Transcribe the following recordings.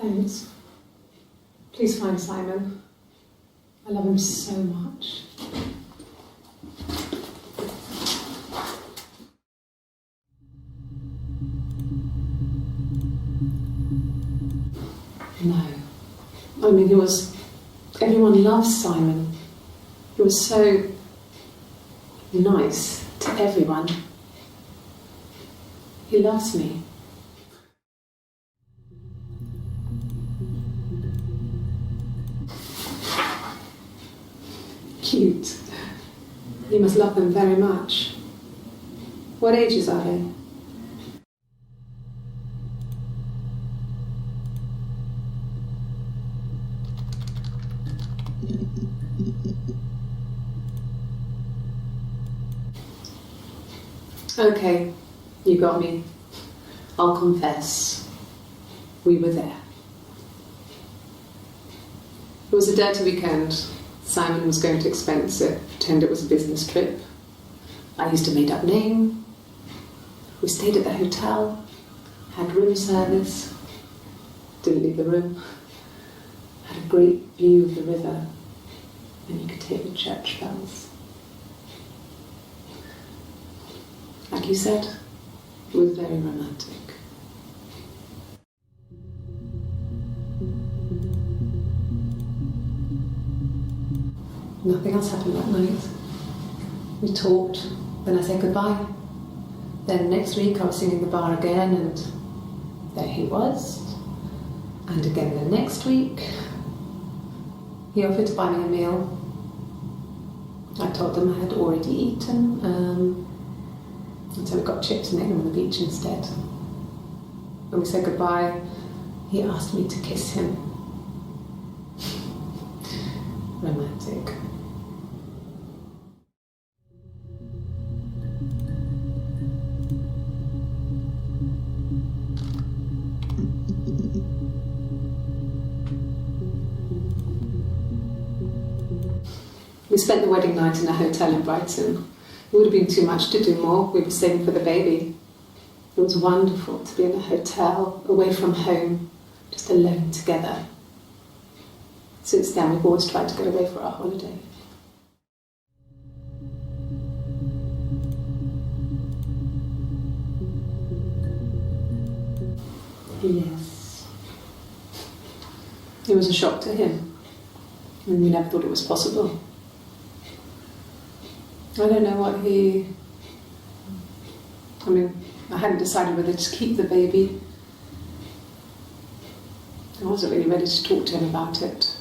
Thanks. Please find Simon. I love him so much. No. I mean, everyone loves Simon. He was so nice to everyone. He loves me. Cute. You must love them very much. What ages are they? Okay, you got me. I'll confess. We were there. It was a dirty weekend. Simon was going to expense it, pretend it was a business trip. I used a made-up name. We stayed at the hotel, had room service, didn't leave the room, had a great view of the river, and you could hear the church bells. Like you said, it was very romantic. Nothing else happened that night. We talked, then I said goodbye. Then next week I was singing the bar again, and there he was. And again the next week, he offered to buy me a meal. I told him I had already eaten, and so we got chips and ate them on the beach instead. When we said goodbye, he asked me to kiss him. Romantic. We spent the wedding night in a hotel in Brighton. It would have been too much to do more. We were saving for the baby. It was wonderful to be in a hotel, away from home, just alone together. Since then, we've always tried to get away for our holiday. Yes. It was a shock to him, and we never thought it was possible. I don't know what I hadn't decided whether to keep the baby. I wasn't really ready to talk to him about it.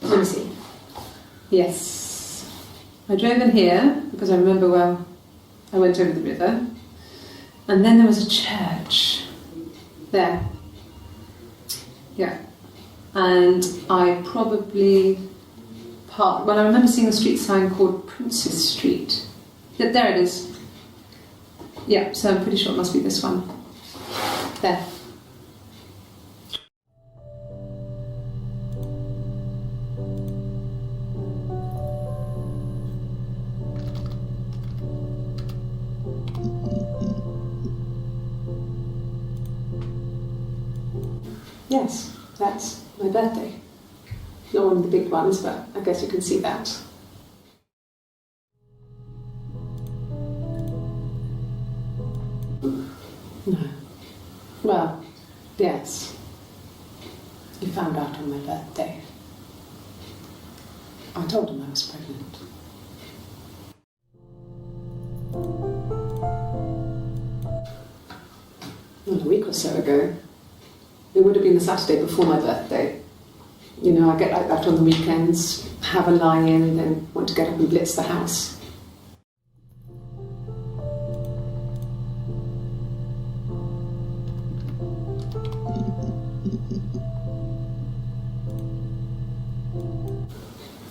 Let me see. Yes. I drove in here because I remember I went over the river, and then there was a church there. Yeah. And I probably parked. Well, I remember seeing a street sign called Princess Street. Yeah, there it is. Yeah, so I'm pretty sure it must be this one. There. Yes, that's my birthday. Not one of the big ones, but I guess you can see that. No. Well, yes. He found out on my birthday. I told him I was pregnant. Well, a week or so ago. It would have been the Saturday before my birthday. You know, I get like that on the weekends, have a lie-in, and then want to get up and blitz the house.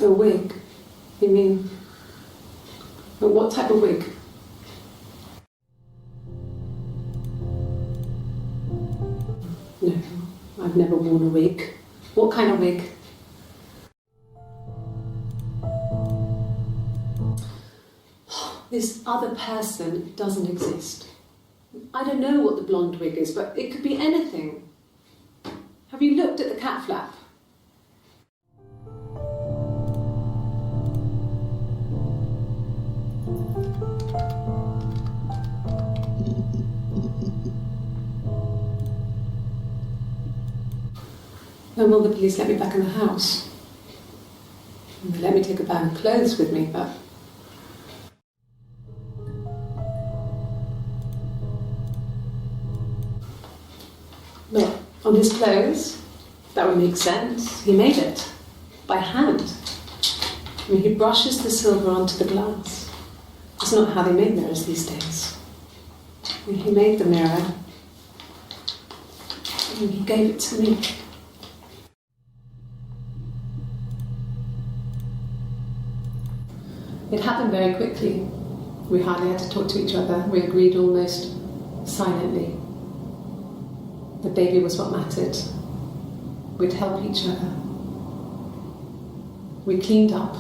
A wig? You mean... But what type of wig? No, I've never worn a wig. What kind of wig? This other person doesn't exist. I don't know what the blonde wig is, but it could be anything. Have you looked at the cat flap? When will the police let me back in the house? They let me take a bag of clothes with me, but... Look, on his clothes, that would make sense. He made it, by hand. I mean, he brushes the silver onto the glass. It's not how they make mirrors these days. I mean, he made the mirror, and he gave it to me. It happened very quickly. We hardly had to talk to each other. We agreed almost silently. The baby was what mattered. We'd help each other. We cleaned up.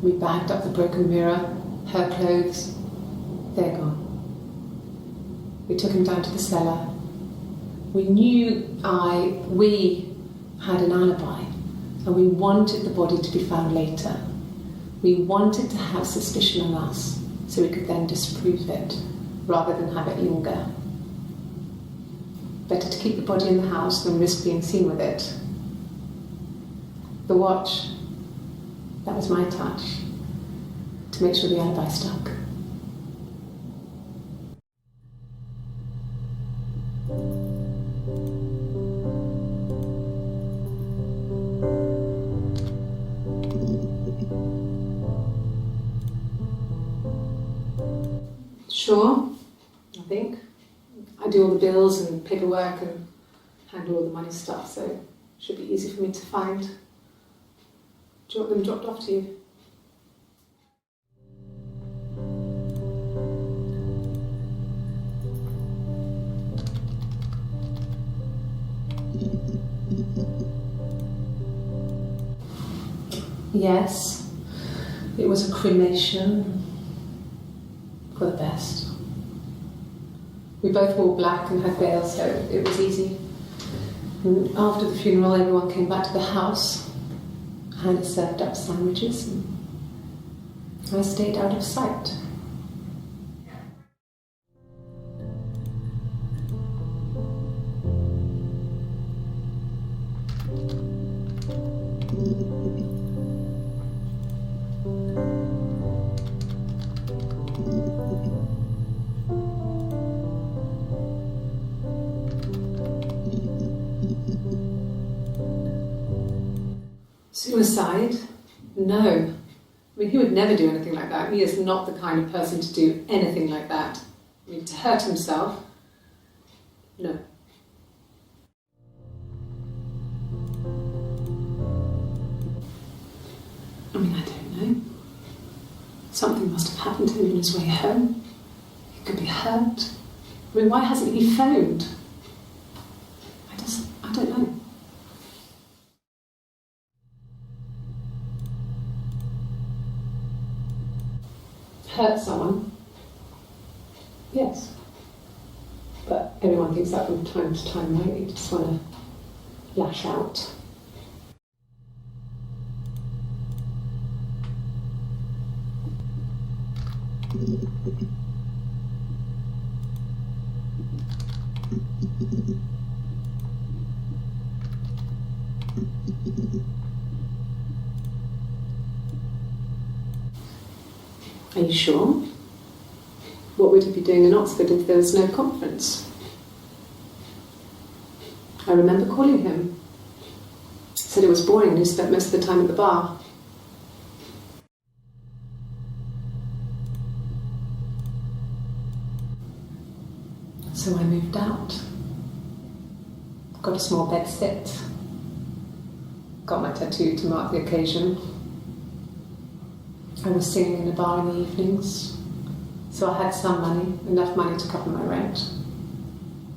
We bagged up the broken mirror, her clothes. They're gone. We took him down to the cellar. We had an alibi, and we wanted the body to be found later. We wanted to have suspicion on us, so we could then disprove it, rather than have it linger. Better to keep the body in the house than risk being seen with it. The watch, that was my touch, to make sure the alibi stuck. Sure, I think. I do all the bills and paperwork and handle all the money stuff, so it should be easy for me to find. Do you want them dropped off to you? Yes, it was a cremation. For the best. We both wore black and had veils, so it was easy. And after the funeral, everyone came back to the house. Hannah served up sandwiches, and I stayed out of sight. Suicide? No. I mean, he would never do anything like that. He is not the kind of person to do anything like that. I mean, to hurt himself? No. I mean, I don't know. Something must have happened to him on his way home. He could be hurt. I mean, why hasn't he phoned? I don't know. Hurt someone? Yes. But everyone thinks that from time to time, right? You just want to lash out. Are you sure? What would he be doing in Oxford if there was no conference? I remember calling him. He said it was boring and he spent most of the time at the bar. So I moved out. Got a small bed sit. Got my tattoo to mark the occasion. I was singing in a bar in the evenings, so I had some money, enough money to cover my rent.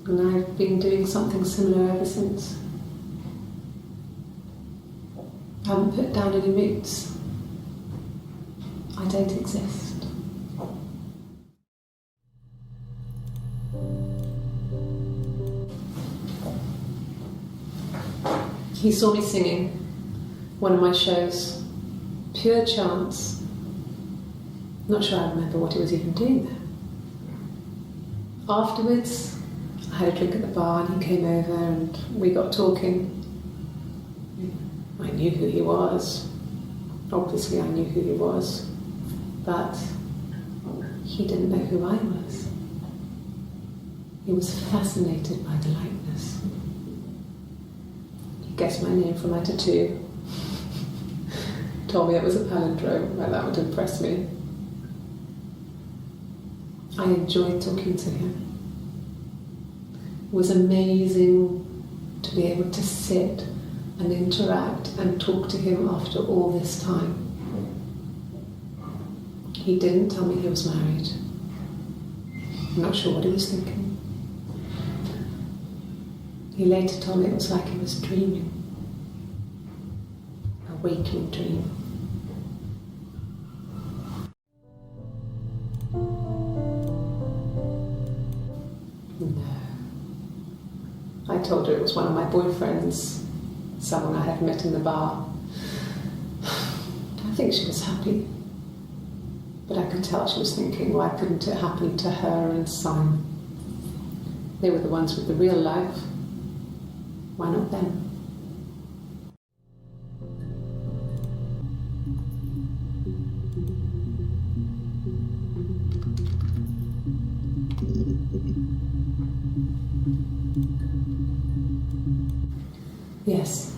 And I've been doing something similar ever since. I haven't put down any roots. I don't exist. He saw me singing one of my shows, pure chance. Not sure I remember what he was even doing there. Afterwards, I had a drink at the bar and he came over and we got talking. I knew who he was. Obviously I knew who he was, but he didn't know who I was. He was fascinated by the likeness. He guessed my name from my tattoo. Told me it was a palindrome, well, that would impress me. I enjoyed talking to him. It was amazing to be able to sit and interact and talk to him after all this time. He didn't tell me he was married. I'm not sure what he was thinking. He later told me it was like he was dreaming. A waking dream. No. I told her it was one of my boyfriends, someone I had met in the bar. I think she was happy, but I could tell she was thinking, why couldn't it happen to her and Simon? They were the ones with the real life. Why not them? Yes.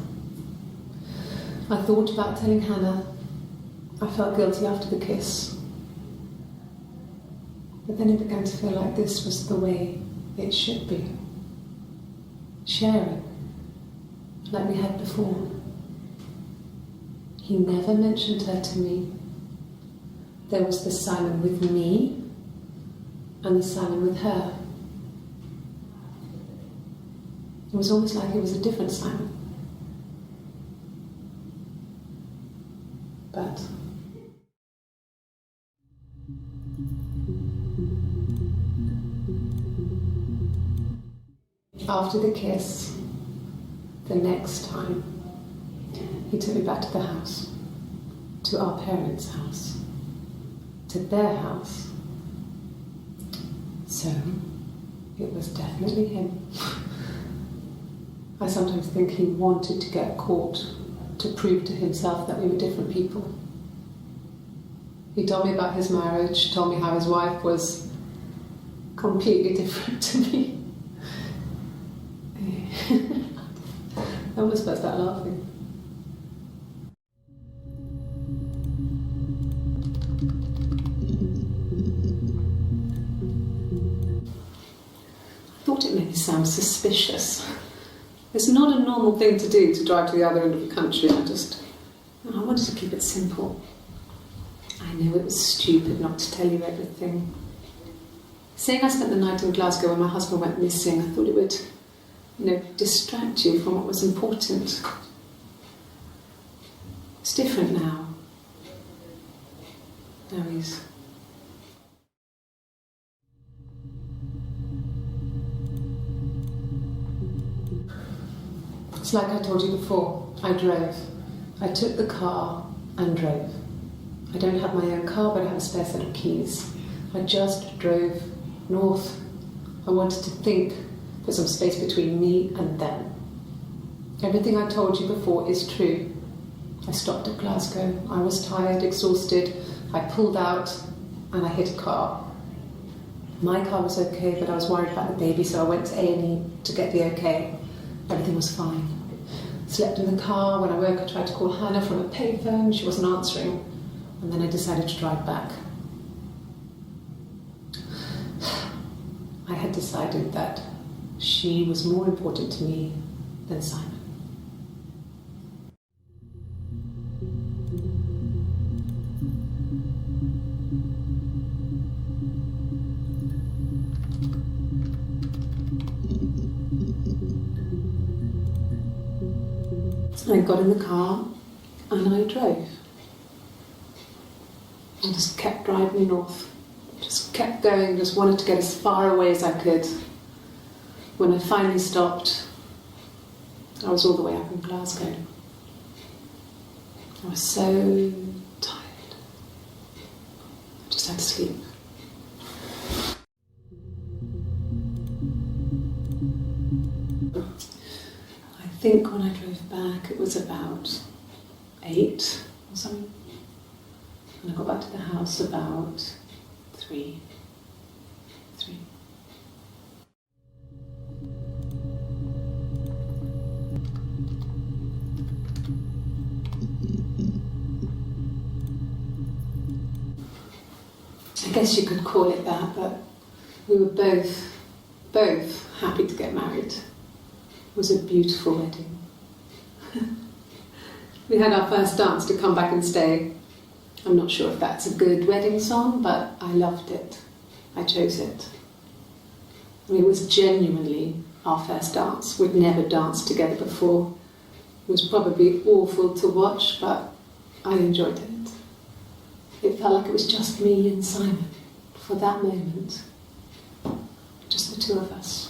I thought about telling Hannah. I felt guilty after the kiss. But then it began to feel like this was the way it should be. Sharing, like we had before. He never mentioned her to me. There was the Simon with me and the Simon with her. It was almost like it was a different Simon. But after the kiss, the next time, he took me back to the house, to our parents' house, to their house. So, it was definitely him. I sometimes think he wanted to get caught to prove to himself that we were different people. He told me about his marriage, told me how his wife was completely different to me. I almost burst out laughing. I thought it made me sound suspicious. It's not a normal thing to do, to drive to the other end of the country. I wanted to keep it simple. I knew it was stupid not to tell you everything. Saying I spent the night in Glasgow when my husband went missing, I thought it would, distract you from what was important. It's different now. Now he's... It's like I told you before, I drove. I took the car and drove. I don't have my own car, but I have a spare set of keys. I just drove north. I wanted to think, put some space between me and them. Everything I told you before is true. I stopped at Glasgow. I was tired, exhausted. I pulled out and I hit a car. My car was okay, but I was worried about the baby, so I went to A&E to get the okay. Everything was fine. Slept in the car. When I woke, I tried to call Hannah from a payphone. She wasn't answering. And then I decided to drive back. I had decided that she was more important to me than Simon. I got in the car and I drove. I just kept driving north. Just kept going, just wanted to get as far away as I could. When I finally stopped, I was all the way up in Glasgow. I was so tired. I just had to sleep. I think when I drove back it was about 8 or something. And I got back to the house about 3. I guess you could call it that, but we were both happy to get married. It was a beautiful wedding. We had our first dance to Come Back and Stay. I'm not sure if that's a good wedding song, but I loved it. I chose it. I mean, it was genuinely our first dance. We'd never danced together before. It was probably awful to watch, but I enjoyed it. It felt like it was just me and Simon for that moment. Just the two of us.